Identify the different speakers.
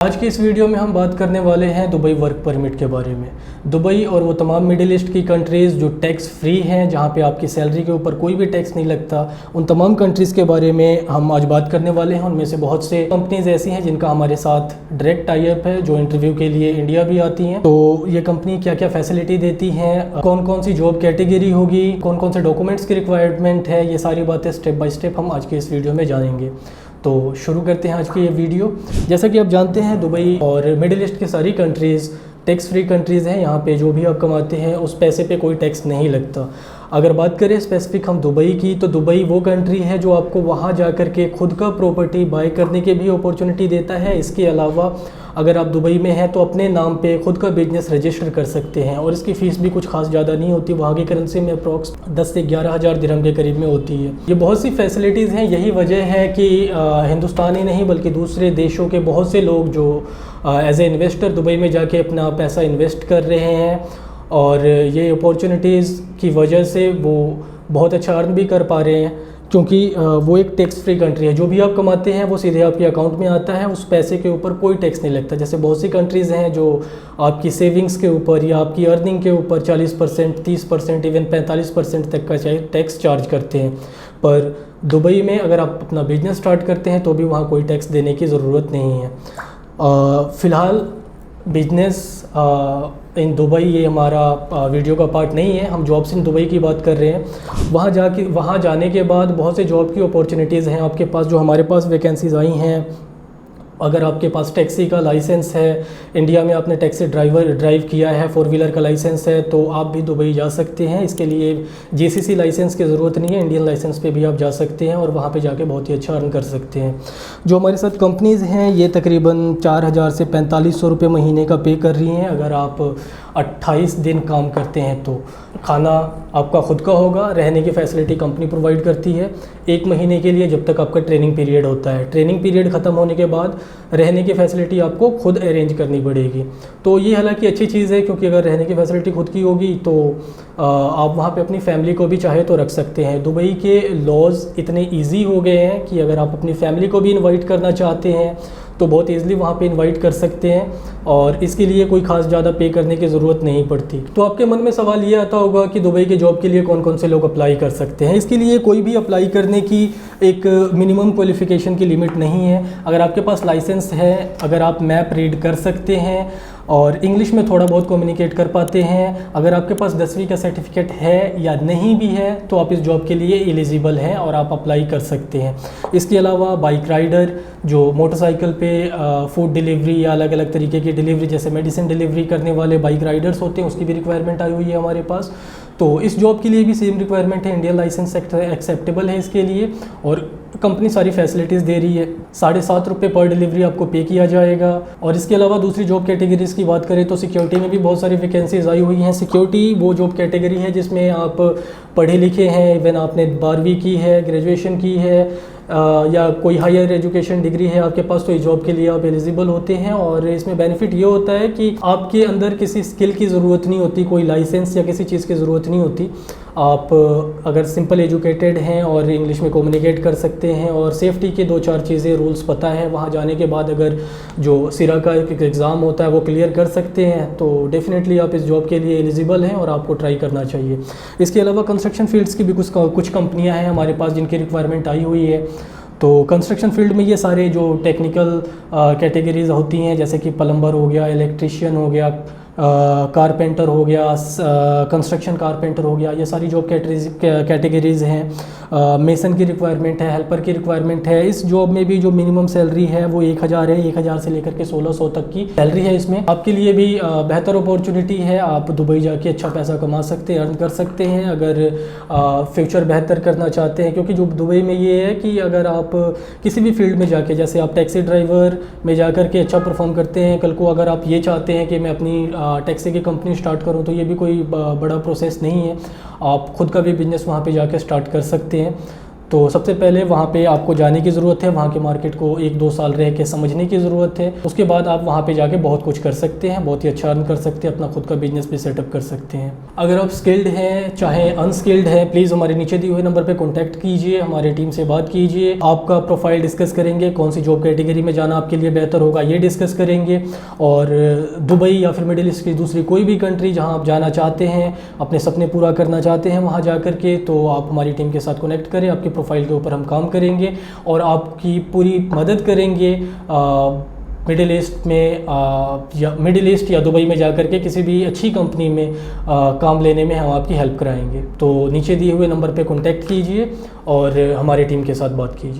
Speaker 1: आज की इस वीडियो में हम बात करने वाले हैं दुबई वर्क परमिट के बारे में। दुबई और वो तमाम मिडिल ईस्ट की कंट्रीज़ जो टैक्स फ्री हैं, जहां पे आपकी सैलरी के ऊपर कोई भी टैक्स नहीं लगता, उन तमाम कंट्रीज़ के बारे में हम आज बात करने वाले हैं। उनमें से बहुत से कंपनीज़ ऐसी हैं जिनका हमारे साथ डायरेक्ट टाई अप है, जो इंटरव्यू के लिए इंडिया भी आती हैं। तो ये कंपनी क्या क्या फैसिलिटी देती हैं, कौन कौन सी जॉब कैटेगरी होगी, कौन कौन से डॉक्यूमेंट्स की रिक्वायरमेंट है, ये सारी बातें स्टेप बाय स्टेप हम आज के इस वीडियो में जानेंगे। तो शुरू करते हैं आज की ये वीडियो। जैसा कि आप जानते हैं, दुबई और मिडिल ईस्ट की सारी कंट्रीज़ टैक्स फ्री कंट्रीज़ हैं। यहाँ पे जो भी आप कमाते हैं उस पैसे पे कोई टैक्स नहीं लगता। अगर बात करें स्पेसिफिक हम दुबई की, तो दुबई वो कंट्री है जो आपको वहाँ जा कर के खुद का प्रॉपर्टी बाय करने की भी अपॉर्चुनिटी देता है। इसके अलावा अगर आप दुबई में हैं तो अपने नाम पे खुद का बिजनेस रजिस्टर कर सकते हैं, और इसकी फ़ीस भी कुछ खास ज़्यादा नहीं होती। वहाँ की करेंसी में अप्रॉक्स 10 से 11 हज़ार दिरहम के करीब में होती है। ये बहुत सी फैसिलिटीज़ हैं। यही वजह है कि हिंदुस्तान ही नहीं बल्कि दूसरे देशों के बहुत से लोग जो एज ए इन्वेस्टर दुबई में जाके अपना पैसा इन्वेस्ट कर रहे हैं, और ये अपॉर्चुनिटीज़ की वजह से वो बहुत अच्छा अर्न भी कर पा रहे हैं, क्योंकि वो एक टैक्स फ्री कंट्री है। जो भी आप कमाते हैं वो सीधे आपके अकाउंट में आता है, उस पैसे के ऊपर कोई टैक्स नहीं लगता। जैसे बहुत सी कंट्रीज़ हैं जो आपकी सेविंग्स के ऊपर या आपकी अर्निंग के ऊपर 40%, 30%, इवन 45% तक का टैक्स चार्ज करते हैं। पर दुबई में अगर आप अपना बिजनेस स्टार्ट करते हैं तो भी वहाँ कोई टैक्स देने की ज़रूरत नहीं है। फ़िलहाल बिजनेस इन दुबई ये हमारा वीडियो का पार्ट नहीं है। हम जॉब्स इन दुबई की बात कर रहे हैं। वहाँ जाने के बाद बहुत से जॉब की अपॉर्चुनिटीज़ हैं आपके पास। जो हमारे पास वैकेंसीज़ आई हैं, अगर आपके पास टैक्सी का लाइसेंस है, इंडिया में आपने टैक्सी ड्राइव किया है, 4 व्हीलर का लाइसेंस है, तो आप भी दुबई जा सकते हैं। इसके लिए जीसीसी लाइसेंस की ज़रूरत नहीं है, इंडियन लाइसेंस पे भी आप जा सकते हैं और वहाँ पे जाके बहुत ही अच्छा अर्न कर सकते हैं। जो हमारे साथ कंपनीज़ हैं ये तकरीबन 4000 से 4500 रुपये महीने का पे कर रही हैं। अगर आप 28 दिन काम करते हैं तो खाना आपका खुद का होगा, रहने की फ़ैसिलिटी कंपनी प्रोवाइड करती है 1 महीने के लिए, जब तक आपका ट्रेनिंग पीरियड होता है। ट्रेनिंग पीरियड ख़त्म होने के बाद रहने की फ़ैसिलिटी आपको खुद अरेंज करनी पड़ेगी। तो ये हालांकि अच्छी चीज़ है, क्योंकि अगर रहने की फ़ैसिलिटी खुद की होगी तो आप वहाँ पे अपनी फैमिली को भी चाहे तो रख सकते हैं। दुबई के लॉज़ इतने ईजी हो गए हैं कि अगर आप अपनी फैमिली को भी इन्वाइट करना चाहते हैं तो बहुत ईज़िली वहाँ पे इनवाइट कर सकते हैं, और इसके लिए कोई ख़ास ज़्यादा पे करने की ज़रूरत नहीं पड़ती। तो आपके मन में सवाल ये आता होगा कि दुबई के जॉब के लिए कौन कौन से लोग अप्लाई कर सकते हैं। इसके लिए कोई भी अप्लाई करने की एक मिनिमम क्वालिफ़िकेशन की लिमिट नहीं है। अगर आपके पास लाइसेंस है, अगर आप मैप रीड कर सकते हैं और इंग्लिश में थोड़ा बहुत कम्युनिकेट कर पाते हैं, अगर आपके पास 10वीं का सर्टिफिकेट है या नहीं भी है, तो आप इस जॉब के लिए एलिजिबल हैं और आप अप्लाई कर सकते हैं। इसके अलावा बाइक राइडर, जो मोटरसाइकिल पे फूड डिलीवरी या अलग अलग तरीके की डिलीवरी जैसे मेडिसिन डिलीवरी करने वाले बाइक राइडर्स होते हैं, उसकी भी रिक्वायरमेंट आई हुई है हमारे पास। तो इस जॉब के लिए भी सेम रिक्वायरमेंट है, इंडियन लाइसेंस एक्सेप्टेबल है इसके लिए, और कंपनी सारी फैसिलिटीज़ दे रही है। 7.5 रुपये पर डिलीवरी आपको पे किया जाएगा। और इसके अलावा दूसरी जॉब कैटेगरीज़ की बात करें तो सिक्योरिटी में भी बहुत सारी वैकेंसीज आई हुई हैं। सिक्योरिटी वो जॉब कैटेगरी है जिसमें आप पढ़े लिखे हैं, इवन आपने 12वीं की है, ग्रेजुएशन की है, या कोई हायर एजुकेशन डिग्री है आपके पास, तो इस जॉब के लिए आप एलिजिबल होते हैं। और इसमें बेनिफिट ये होता है कि आपके अंदर किसी स्किल की ज़रूरत नहीं होती, कोई लाइसेंस या किसी चीज़ की ज़रूरत नहीं होती। आप अगर सिंपल एजुकेटेड हैं और इंग्लिश में कम्युनिकेट कर सकते हैं और सेफ्टी के 2-4 चीज़ें रूल्स पता है, वहाँ जाने के बाद अगर जो सिरा का एक एग्ज़ाम होता है वो क्लियर कर सकते हैं, तो डेफिनेटली आप इस जॉब के लिए एलिजिबल हैं और आपको ट्राई करना चाहिए। इसके अलावा कंस्ट्रक्शन फील्ड्स की भी कुछ कंपनियाँ हैं हमारे पास जिनकी रिक्वायरमेंट आई हुई है। तो कंस्ट्रक्शन फील्ड में ये सारे जो टेक्निकल कैटेगरीज होती हैं, जैसे कि प्लम्बर हो गया, इलेक्ट्रिशियन हो गया, कारपेंटर हो गया, कंस्ट्रक्शन कारपेंटर हो गया, ये सारी जॉब कैटेगरीज़ हैं। मेसन की रिक्वायरमेंट है, हेल्पर की रिक्वायरमेंट है। इस जॉब में भी जो मिनिमम सैलरी है वो 1000 है, 1000 से लेकर के 1600 तक की सैलरी है। इसमें आपके लिए भी बेहतर अपॉर्चुनिटी है, आप दुबई जाके अच्छा पैसा कमा सकते हैं, अर्न कर सकते हैं अगर फ्यूचर बेहतर करना चाहते हैं। क्योंकि जो दुबई में ये है कि अगर आप किसी भी फील्ड में जाके, जैसे आप टैक्सी ड्राइवर में जाकर के अच्छा परफॉर्म करते हैं, कल को अगर आप ये चाहते हैं कि मैं अपनी टैक्सी की कंपनी स्टार्ट करूं, तो ये भी कोई बड़ा प्रोसेस नहीं है, आप खुद का भी बिजनेस वहाँ पे जाके स्टार्ट कर सकते हैं। तो सबसे पहले वहाँ पे आपको जाने की ज़रूरत है, वहाँ के मार्केट को 1-2 साल रह के समझने की ज़रूरत है। उसके बाद आप वहाँ पे जाके बहुत कुछ कर सकते हैं, बहुत ही अच्छा अर्न कर सकते हैं, अपना खुद का बिजनेस भी सेटअप कर सकते हैं। अगर आप स्किल्ड हैं चाहे अनस्किल्ड हैं, प्लीज़ हमारे नीचे दिए हुए नंबर पर कॉन्टैक्ट कीजिए, हमारी टीम से बात कीजिए। आपका प्रोफाइल डिस्कस करेंगे, कौन सी जॉब कैटेगरी में जाना आपके लिए बेहतर होगा ये डिस्कस करेंगे। और दुबई या फिर मिडिल ईस्ट की दूसरी कोई भी कंट्री जहाँ आप जाना चाहते हैं, अपने सपने पूरा करना चाहते हैं वहाँ जा कर के, तो आप हमारी टीम के साथ कनेक्ट करें। आपके प्रोफाइल के ऊपर हम काम करेंगे और आपकी पूरी मदद करेंगे मिडिल ईस्ट में या मिडिल ईस्ट या दुबई में जाकर के किसी भी अच्छी कंपनी में काम लेने में हम आपकी हेल्प कराएंगे। तो नीचे दिए हुए नंबर पे कांटेक्ट कीजिए और हमारी टीम के साथ बात कीजिए।